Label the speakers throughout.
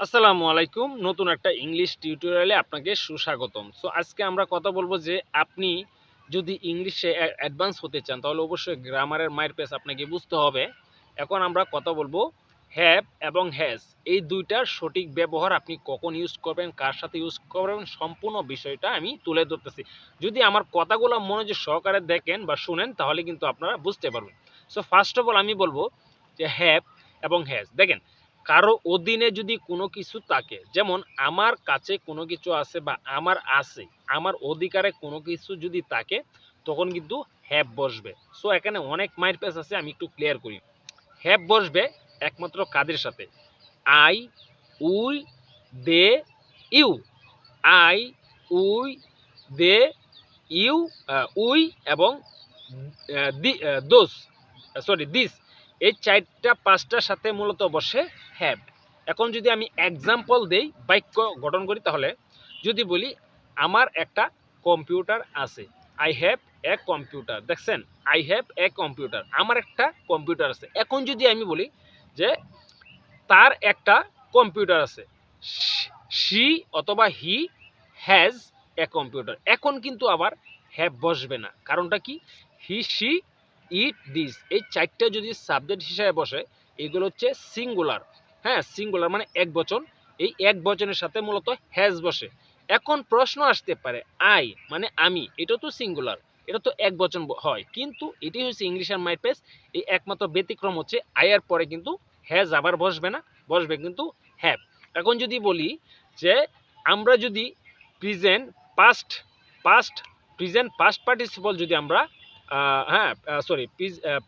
Speaker 1: আসসালামু আলাইকুম। নতুন একটা ইংলিশ টিউটোরিয়ালে আপনাকে সুস্বাগতম। সো আজকে আমরা কথা বলব যে আপনি যদি ইংলিশে অ্যাডভান্স হতে চান তাহলে অবশ্যই গ্রামারের মায়ের পেজ আপনাকে বুঝতে হবে। এখন আমরা কথা বলবো হ্যাভ এবং হ্যাজ এই দুইটার সঠিক ব্যবহার আপনি কখন ইউজ করবেন, কার সাথে ইউজ করবেন সম্পূর্ণ বিষয়টা আমি তুলে ধরতেছি। যদি আমার কথাগুলো মনোযোগ সহকারে দেখেন বা শুনেন তাহলে কিন্তু আপনারা বুঝতে পারবেন। সো ফার্স্ট অফ অল আমি বলবো যে হ্যাভ এবং হ্যাজ। দেখেন কারো অধীনে যদি কোনো কিছু থাকে, যেমন আমার কাছে কোনো কিছু আছে বা আমার আছে, আমার অধিকারে কোনো কিছু যদি থাকে তখন কিন্তু হ্যাভ বসবে। সো এখানে অনেক মাইর পেজ আছে, আমি একটু ক্লিয়ার করি। হ্যাভ বসবে একমাত্র কাদের সাথে? I, we, they, you. I, we, they, you, we এবং দোজ, সরি দিস, এই চারটা পাঁচটার সাথে মূলত বসে হ্যাভ। এখন যদি আমি এক্সাম্পল দেই, বাক্য গঠন করি, তাহলে যদি বলি আমার একটা কম্পিউটার আছে, আই হ্যাভ এ কম্পিউটার। দেখছেন, আই হ্যাভ এ কম্পিউটার, আমার একটা কম্পিউটার আছে। এখন যদি আমি বলি যে তার একটা কম্পিউটার আছে, শি অথবা হি হ্যাজ এ কম্পিউটার, এখন কিন্তু আবার হ্যাভ বসবে না। কারণটা কি? হি, শি, ইট, দিস, এই চারটা যদি সাবজেক্ট হিসেবে বসে, এগুলো হচ্ছে সিঙ্গুলার। হ্যাঁ, সিঙ্গুলার মানে এক বচন। এই এক বচনের সাথে মূলত হ্যাজ বসে। এখন প্রশ্ন আসতে পারে, আই মানে আমি, এটা তো সিঙ্গুলার, এটা তো এক বচন হয়, কিন্তু এটাই হচ্ছে ইংলিশের মাই পেস। এই একমাত্র ব্যতিক্রম হচ্ছে আয়ের পরে কিন্তু হ্যাজ আবার বসবে না, বসবে কিন্তু হ্যাভ। এখন যদি বলি যে আমরা যদি present past past present past participle যদি আমরা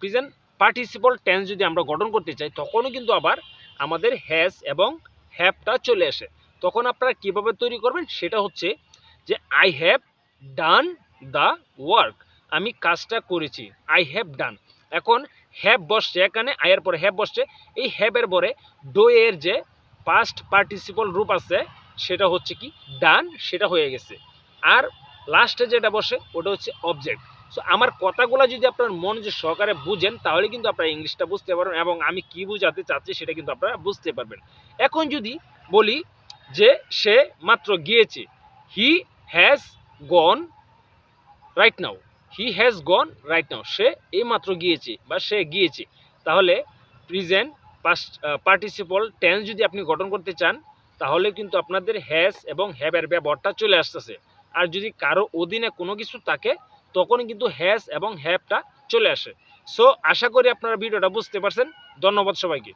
Speaker 1: প্রেজেন্ট পার্টিসিপল টেন্স যদি আমরা গঠন করতে চাই, তখনও কিন্তু আবার আমাদের হ্যাজ এবং হ্যাভটা চলে আসে। তখন আপনারা কিভাবে তৈরি করবেন সেটা হচ্ছে যে I have done the work, আমি কাজটা করেছি, আই হ্যাভ ডান। এখন হ্যাভ বসছে, এখানে আয়ের পরে হ্যাভ বসছে, এই হ্যাভের পরে ডো এর যে পাস্ট পার্টিসিপল রূপ আছে সেটা হচ্ছে কি ডান, সেটা হয়ে গেছে। আর লাস্টে যেটা বসে ওটা হচ্ছে অবজেক্ট। সো আমার কথাগুলো যদি আপনার মনোযোগ সহকারে বুঝেন তাহলে কিন্তু আপনারা ইংলিশটা বুঝতে পারবেন এবং আমি কি বুঝাতে চাচ্ছি সেটা কিন্তু আপনারা বুঝতে পারবেন। এখন যদি বলি যে সে মাত্র গিয়েছে, he has gone right now, he has gone right now, সে এই মাত্র গিয়েছে বা সে গিয়েছে। তাহলে প্রেজেন্ট পাস্ট পার্টিসিপল টেন্স যদি আপনি গঠন করতে চান তাহলে কিন্তু আপনাদের হ্যাজ এবং হ্যাভের ব্যবহারটা চলে আসতেছে। আর যদি কারো অধীনে কোনো কিছু থাকে তখন কিন্তু হ্যাজ এবং হ্যাভটা চলে আসে। সো আশা করি আপনারা ভিডিওটা বুঝতে পারছেন। ধন্যবাদ সবাইকে।